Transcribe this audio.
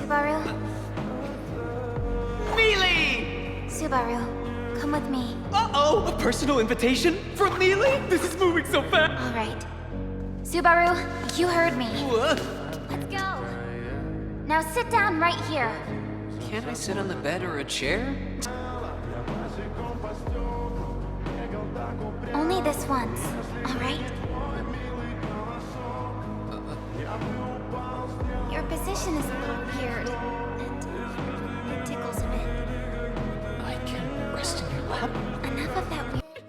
Subaru? Mealy! Subaru, come with me. Uh-oh! A personal invitation from Mealy? This is moving so fast! Alright. Subaru, you heard me. What? Let's go. Now sit down right here. Can't I sit on the bed or a chair? Only this once, alright? Your position is a little weird, and it tickles a bit. I can rest in your lap? Enough of that weird